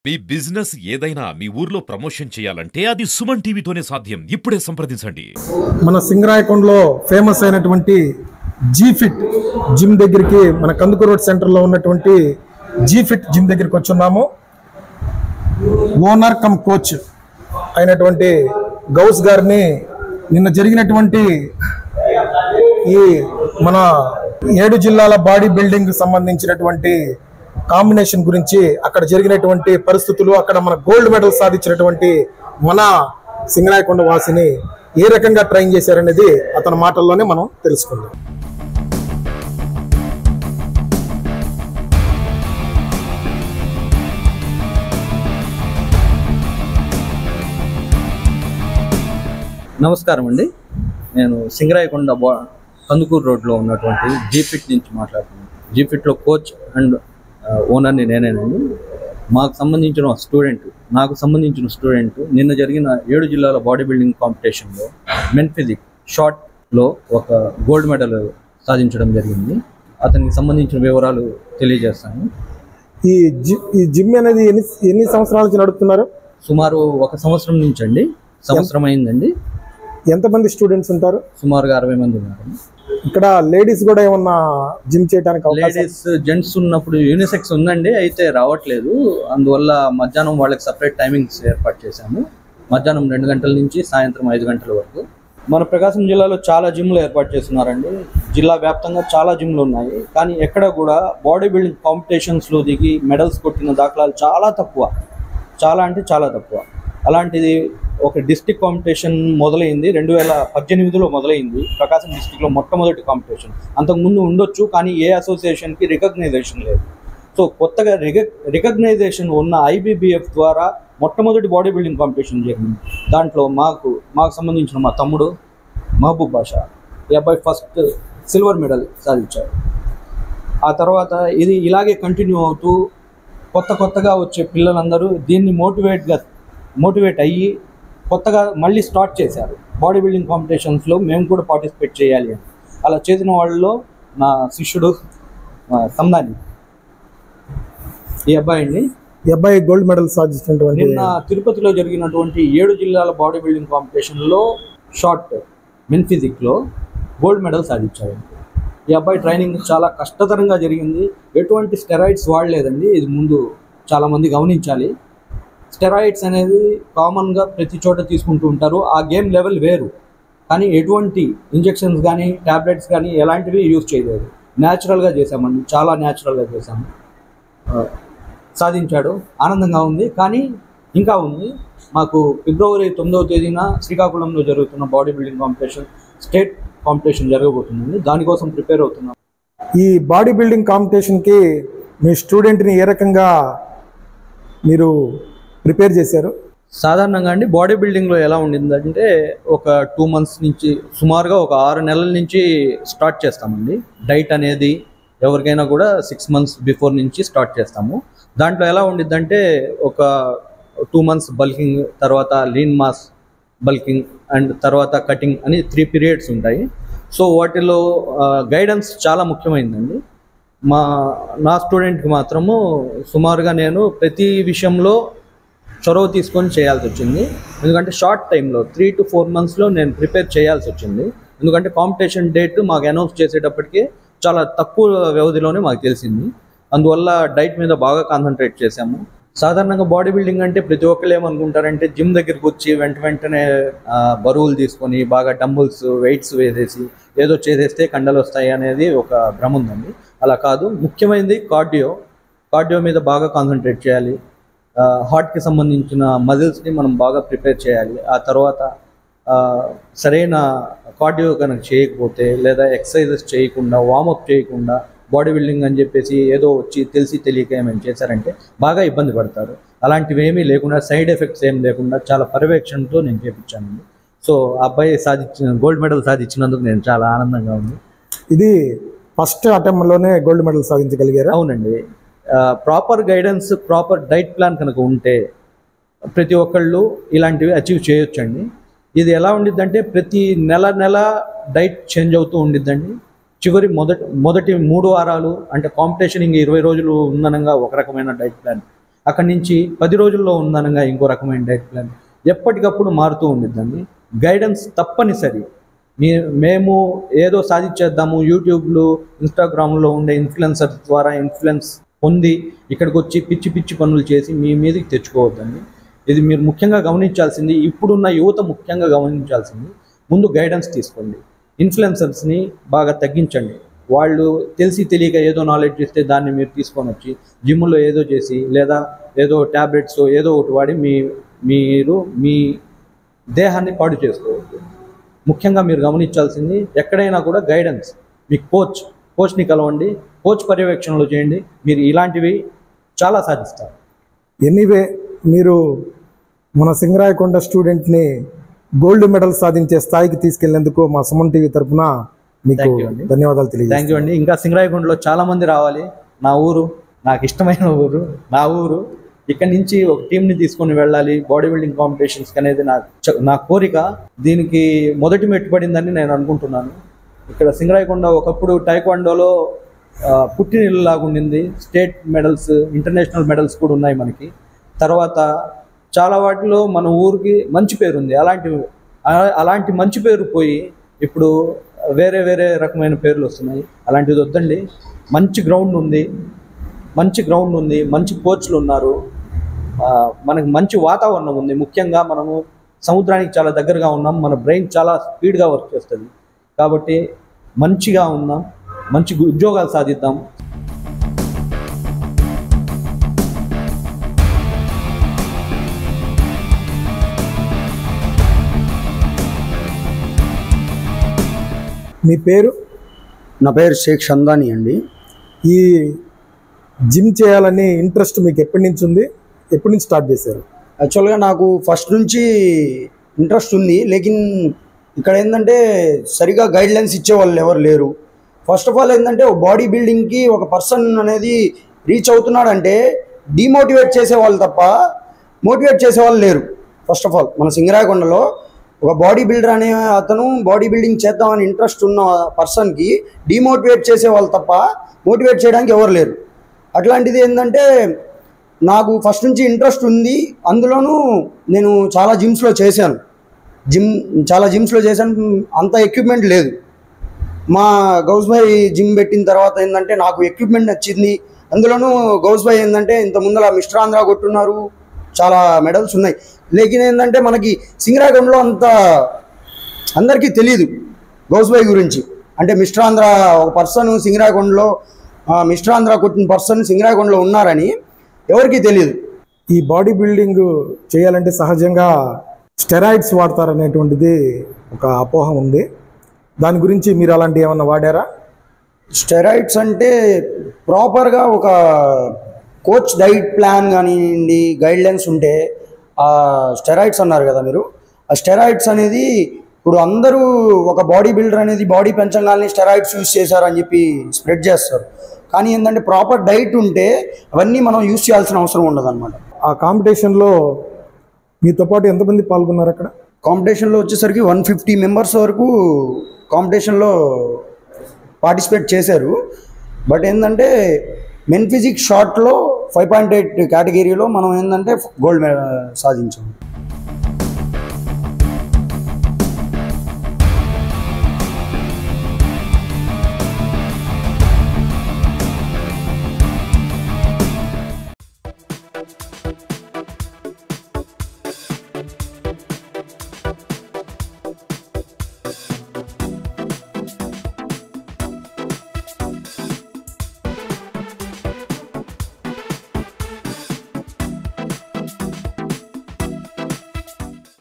మీ business ఏదైనా మీ ఊర్లో promotion చేయాలంటే అది సుమన్ టీవీతోనే సాధ్యం. ఇప్పుడే సంప్రదించండి. మన సింగరాయకొండలో ఫేమస్ అయినటువంటి జీఫిట్ జిమ్ దగ్గరికి, మన కందుకూరు రోడ్ సెంటర్లో ఉన్నటువంటి జీఫిట్ జిమ్ దగ్గరికి వచ్చున్నాము. ఓనర్ కమ్ కోచ్ అయినటువంటి గౌస్ గారిని నిన్న జరిగినటువంటి ఈ మన 7 జిల్లాల బాడీ బిల్డింగ్ సంబంధించినటువంటి కాంబినేషన్ గురించి, అక్కడ జరిగినటువంటి పరిస్థితులు, అక్కడ మన గోల్డ్ మెడల్ సాధించినటువంటి మన సింగరాయకొండ వాసిని ఏ రకంగా ట్రైన్ చేశారనేది అతని మాటల్లోనే మనం తెలుసుకుందాం. నమస్కారం అండి, నేను సింగరాయకొండ కందుకూరు రోడ్లో ఉన్నటువంటి జీఫిట్ నుంచి మాట్లాడుతున్నాను. జీఫిట్లో కోచ్ అండ్ ఓనర్ని నేనేనండి. నాకు సంబంధించిన స్టూడెంట్ నిన్న జరిగిన 7 జిల్లాల బాడీ బిల్డింగ్ కాంపిటీషన్లో మెన్ ఫిజిక్ షార్ట్లో ఒక గోల్డ్ మెడల్ సాధించడం జరిగింది. అతనికి సంబంధించిన వివరాలు తెలియజేస్తాను. ఈ జిమ్ అనేది ఎన్ని సంవత్సరాల నుంచి నడుపుతున్నారు? సుమారు 1 సంవత్సరం నుంచి అండి. సంవత్సరం అయిందండి. ఎంతమంది స్టూడెంట్స్ ఉంటారు? సుమారుగా 60 మంది ఉన్నారు. ఇక్కడ లేడీస్ కూడా ఏమన్నా జిమ్ చేయడానికి? లేడీస్ జెంట్స్ ఉన్నప్పుడు యూనిసెక్స్ ఉందండి, అయితే రావట్లేదు. అందువల్ల మధ్యాహ్నం వాళ్ళకి సపరేట్ టైమింగ్స్ ఏర్పాటు చేశాము. మధ్యాహ్నం 2 గంటల నుంచి సాయంత్రం 5 గంటల వరకు. మన ప్రకాశం జిల్లాలో చాలా జిమ్లు ఏర్పాటు చేస్తున్నారండి. జిల్లా వ్యాప్తంగా చాలా జిమ్లు ఉన్నాయి, కానీ ఎక్కడ కూడా బాడీ బిల్డింగ్ కాంపిటీషన్స్లో దిగి మెడల్స్ కొట్టిన దాఖలాలు చాలా తక్కువ. చాలా అంటే చాలా తక్కువ. అలాంటిది ఒక డిస్టిక్ కాంపిటీషన్ మొదలైంది 2018లో మొదలైంది. ప్రకాశం డిస్టిక్లో మొట్టమొదటి కాంపిటీషన్. అంతకుముందు ఉండొచ్చు, కానీ ఏ అసోసియేషన్కి రికగ్నైజేషన్ లేదు. సో కొత్తగా రికగ్నైజేషన్ ఉన్న IBBF ద్వారా మొట్టమొదటి బాడీ బిల్డింగ్ కాంపిటీషన్ జరిగింది. దాంట్లో మాకు సంబంధించిన మా తమ్ముడు మహబూబ్ బాషా, ఈ అబ్బాయి ఫస్ట్ సిల్వర్ మెడల్ సాధించారు. ఆ తర్వాత ఇది ఇలాగే కంటిన్యూ అవుతూ కొత్తగా వచ్చే పిల్లలందరూ దీన్ని మోటివేట్ అయ్యి కొత్తగా మళ్ళీ స్టార్ట్ చేశారు. బాడీ బిల్డింగ్ కాంపిటీషన్స్లో మేము కూడా పార్టిసిపేట్ చేయాలి అని. అలా చేసిన వాళ్ళలో నా శిష్యుడు సందాని, ఈ అబ్బాయి గోల్డ్ మెడల్ సాధించినటువంటి, నిన్న తిరుపతిలో జరిగినటువంటి 7 జిల్లాల బాడీ బిల్డింగ్ కాంపిటీషన్లో షార్ట్ మెన్ ఫిజిక్లో గోల్డ్ మెడల్ సాధించారు. ఈ అబ్బాయి ట్రైనింగ్ చాలా కష్టతరంగా జరిగింది. ఎటువంటి స్టెరాయిడ్స్ వాడలేదండి. ఇది ముందు చాలామంది గమనించాలి. స్టెరాయిడ్స్ అనేది కామన్గా ప్రతి చోట తీసుకుంటూ ఉంటారు. ఆ గేమ్ లెవెల్ వేరు, కానీ ఎటువంటి ఇంజెక్షన్స్ కానీ ట్యాబ్లెట్స్ కానీ ఎలాంటివి యూజ్ చేయలేదు. న్యాచురల్గా చేసామండి, చాలా న్యాచురల్గా చేసాము. సాధించాడు, ఆనందంగా ఉంది. కానీ ఇంకా ఉంది. మాకు ఫిబ్రవరి 9వ తేదీన శ్రీకాకుళంలో జరుగుతున్న body building competition, state competition జరగబోతుందండి. దానికోసం ప్రిపేర్ అవుతున్నాం. ఈ బాడీ బిల్డింగ్ కాంపిటీషన్కి మీ స్టూడెంట్ని ఏ రకంగా మీరు ప్రిపేర్ చేశారు? సాధారణంగా అండి బాడీ బిల్డింగ్లో ఎలా ఉండిందంటే, ఒక 2 months నుంచి సుమారుగా ఒక 6 నెలల నుంచి స్టార్ట్ చేస్తామండి. డైట్ అనేది ఎవరికైనా కూడా 6 months బిఫోర్ నుంచి స్టార్ట్ చేస్తాము. దాంట్లో ఎలా ఉండిద్దంటే, ఒక 2 months బల్కింగ్, తర్వాత లీన్ మాస్ బల్కింగ్ అండ్ తర్వాత కటింగ్ అని 3 periods ఉంటాయి. సో వాటిలో గైడెన్స్ చాలా ముఖ్యమైనదండి. నా స్టూడెంట్కి మాత్రము సుమారుగా నేను ప్రతి విషయంలో చొరవ తీసుకొని చేయాల్సి వచ్చింది. ఎందుకంటే షార్ట్ టైంలో 3 to 4 monthsలో నేను ప్రిపేర్ చేయాల్సి వచ్చింది. ఎందుకంటే కాంపిటీషన్ డేట్ మాకు అనౌన్స్ చేసేటప్పటికే చాలా తక్కువ వ్యవధిలోనే మాకు తెలిసింది. అందువల్ల డైట్ మీద బాగా కాన్సన్ట్రేట్ చేశాము. సాధారణంగా బాడీ బిల్డింగ్ అంటే ప్రతి ఒక్కరు ఏమనుకుంటారంటే, జిమ్ దగ్గరికి వచ్చి వెంటనే బరువులు తీసుకొని బాగా డంబుల్స్ వెయిట్స్ వేసేసి ఏదో చేసేస్తే కండలు వస్తాయి అనేది ఒక భ్రమ ఉందండి. అలా కాదు. ముఖ్యమైనది కార్డియో మీద బాగా కాన్సన్ట్రేట్ చేయాలి. హార్ట్కి సంబంధించిన మజిల్స్ని మనం బాగా ప్రిపేర్ చేయాలి. ఆ తర్వాత సరైన కార్డియో కనుక చేయకపోతే, లేదా ఎక్సర్సైజెస్ చేయకుండా, వార్మప్ చేయకుండా బాడీ బిల్డింగ్ అని చెప్పేసి ఏదో వచ్చి తెలియక ఏమైనా చేశారంటే బాగా ఇబ్బంది పడతారు. అలాంటివి ఏమీ లేకుండా, సైడ్ ఎఫెక్ట్స్ ఏం లేకుండా చాలా పర్యవేక్షణతో నేను చేయించానండి. సో ఆ అబ్బాయి గోల్డ్ మెడల్ సాధించినందుకు నేను చాలా ఆనందంగా ఉంది. ఇది ఫస్ట్ అటెంప్ట్లోనే గోల్డ్ మెడల్ సాధించగలిగారు? అవునండి. Proper guidance, proper diet plan కనుక ఉంటే ప్రతి ఒక్కళ్ళు ఇలాంటివి అచీవ్ చేయొచ్చండి. ఇది ఎలా ఉండిద్దంటే, ప్రతి నెల డైట్ చేంజ్ అవుతూ ఉండిద్దండి. చివరి మొదటి 3 వారాలు అంటే కాంపిటీషన్ ఇంక 20 రోజులు ఉందనంగా ఒక రకమైన డైట్ ప్లాన్, అక్కడి నుంచి 10 రోజుల్లో ఉందనగా ఇంకో రకమైన డైట్ ప్లాన్, ఎప్పటికప్పుడు మారుతూ ఉండిద్దండి. గైడెన్స్ తప్పనిసరి. మేము ఏదో సాధించేద్దాము, యూట్యూబ్లో ఇన్స్టాగ్రామ్లో ఉండే ఇన్ఫ్లుయెన్సర్స్ ద్వారా ఇన్ఫ్లుయెన్స్ పొంది ఇక్కడికి వచ్చి పిచ్చి పిచ్చి పనులు చేసి మీ మీదకి తెచ్చుకోవద్దండి. ఇది మీరు ముఖ్యంగా గమనించాల్సింది, ఇప్పుడున్న యువత ముఖ్యంగా గమనించాల్సింది, ముందు గైడెన్స్ తీసుకోండి. ఇన్ఫ్లుయెన్సర్స్ని బాగా తగ్గించండి. వాళ్ళు తెలిసి తెలియక ఏదో నాలెడ్జ్ ఇస్తే దాన్ని మీరు తీసుకొని వచ్చి జిమ్లో ఏదో చేసి లేదా ఏదో ట్యాబ్లెట్స్ ఏదో ఒకటి వాడి మీరు మీ దేహాన్ని పాడు చేసుకోవద్దు. ముఖ్యంగా మీరు గమనించాల్సింది ఎక్కడైనా కూడా గైడెన్స్. మీ కోచ్ని కలవండి, కోచ్ పర్యవేక్షణలో చేయండి. మీరు ఇలాంటివి చాలా సాధిస్తారు. ఎనీవే, మీరు మన సింగరాయకొండ స్టూడెంట్ని గోల్డ్ మెడల్ సాధించే స్థాయికి తీసుకెళ్లేందుకు మా సుమన్ టీవీ తరఫున మీకు ధన్యవాదాలు తెలియజేస్తున్నాను. థ్యాంక్ యూ అండి. ఇంకా సింగరాయకొండలో చాలా మంది రావాలి. నా ఊరు, నాకు ఇష్టమైన ఊరు, నా ఊరు. ఇక్కడి నుంచి ఒక టీంని తీసుకొని వెళ్ళాలి బాడీ బిల్డింగ్ కాంపిటీషన్స్కి అనేది నా కోరిక. దీనికి మొదటి మెట్టు పడిందని నేను అనుకుంటున్నాను. ఇక్కడ సింగరాయకొండ ఒకప్పుడు టైక్వాండోలో పుట్టినిల్లులాగా ఉండింది. స్టేట్ మెడల్స్, ఇంటర్నేషనల్ మెడల్స్ కూడా ఉన్నాయి మనకి. తర్వాత చాలా వాటిలో మన ఊరికి మంచి పేరు ఉంది. అలాంటి మంచి పేరు పోయి ఇప్పుడు వేరే వేరే రకమైన పేర్లు వస్తున్నాయి. అలాంటిది వద్దండి. మంచి గ్రౌండ్ ఉంది, మంచి కోచ్లు ఉన్నారు, మనకు మంచి వాతావరణం ఉంది. ముఖ్యంగా మనము సముద్రానికి చాలా దగ్గరగా ఉన్నాం, మన బ్రెయిన్ చాలా స్పీడ్గా వర్క్ చేస్తుంది. కాబట్టి మంచిగా ఉన్నాం, మంచి ఉద్యోగాలు సాధిద్దాం. మీ పేరు? నా పేరు షేక్ షందాని అండి. ఈ జిమ్ చేయాలని ఇంట్రెస్ట్ మీకు ఎప్పటి నుంచి ఉంది? ఎప్పటి నుంచి స్టార్ట్ చేశారు? యాక్చువల్గా నాకు ఫస్ట్ నుంచి ఇంట్రెస్ట్ ఉంది. లేకిన్ ఇక్కడ ఏంటంటే సరిగా గైడ్లైన్స్ ఇచ్చేవాళ్ళు ఎవరు లేరు. ఫస్ట్ ఆఫ్ ఆల్ ఏంటంటే బాడీ బిల్డింగ్కి ఒక పర్సన్ అనేది రీచ్ అవుతున్నాడంటే డిమోటివేట్ చేసేవాళ్ళు తప్ప మోటివేట్ చేసేవాళ్ళు లేరు. ఫస్ట్ ఆఫ్ ఆల్ మన సింగరాయకొండలో ఒక బాడీ బిల్డర్ అనే అతను బాడీ బిల్డింగ్ చేద్దామని ఇంట్రెస్ట్ ఉన్న పర్సన్కి డిమోటివేట్ చేసేవాళ్ళు తప్ప మోటివేట్ చేయడానికి ఎవరు లేరు. అట్లాంటిది ఏంటంటే నాకు ఫస్ట్ నుంచి ఇంట్రెస్ట్ ఉంది. అందులోనూ నేను చాలా జిమ్స్లో చేశాను. అంత ఎక్విప్మెంట్ లేదు. మా గౌస్ భాయ్ జిమ్ పెట్టిన తర్వాత ఏంటంటే నాకు ఎక్విప్మెంట్ నచ్చింది. అందులోనూ గౌస్ భాయ్ ఏంటంటే ఇంత ముందర మిస్టర్ ఆంధ్ర కొట్టున్నారు, చాలా మెడల్స్ ఉన్నాయి. లేకిన్ ఏంటంటే మనకి సింగరాయకొండలో అంత అందరికీ తెలియదు గౌస్ భాయ్ గురించి. అంటే మిస్టర్ ఆంధ్ర ఒక పర్సన్ సింగరాయకొండలో, మిస్టర్ ఆంధ్ర కొట్టిన పర్సన్ సింగరాయకొండలో ఉన్నారని ఎవరికీ తెలియదు. ఈ బాడీ బిల్డింగ్ చేయాలంటే సహజంగా స్టెరాయిడ్స్ వాడతారనేటువంటిది ఒక అపోహ ఉంది. దాని గురించి మీరు అలాంటివి ఏమన్నా వాడారా? స్టెరాయిడ్స్ అంటే ప్రాపర్గా ఒక కోచ్ డైట్ ప్లాన్ కానివ్వండి, గైడ్లైన్స్ ఉంటే స్టెరాయిడ్స్ అన్నారు కదా మీరు, ఆ స్టెరాయిడ్స్ అనేది ఇప్పుడు అందరూ ఒక బాడీ బిల్డర్ అనేది బాడీ పెంచగానే స్టెరాయిడ్స్ యూజ్ చేశారని చెప్పి స్ప్రెడ్ చేస్తారు. కానీ ఏంటంటే ప్రాపర్ డైట్ ఉంటే అవన్నీ మనం యూజ్ చేయాల్సిన అవసరం ఉండదు అనమాట. ఆ కాంపిటీషన్లో మీతో పాటు ఎంతమంది పాల్గొన్నారు? అక్కడ కాంపిటీషన్లో వచ్చేసరికి 150 మెంబర్స్ వరకు కాంపిటీషన్లో పార్టిసిపేట్ చేశారు. బట్ ఏంటంటే మెన్ ఫిజిక్స్ షార్ట్లో 5.8 కేటగిరీలో మనం ఏంటంటే గోల్డ్ మెడల్ సాధించాం.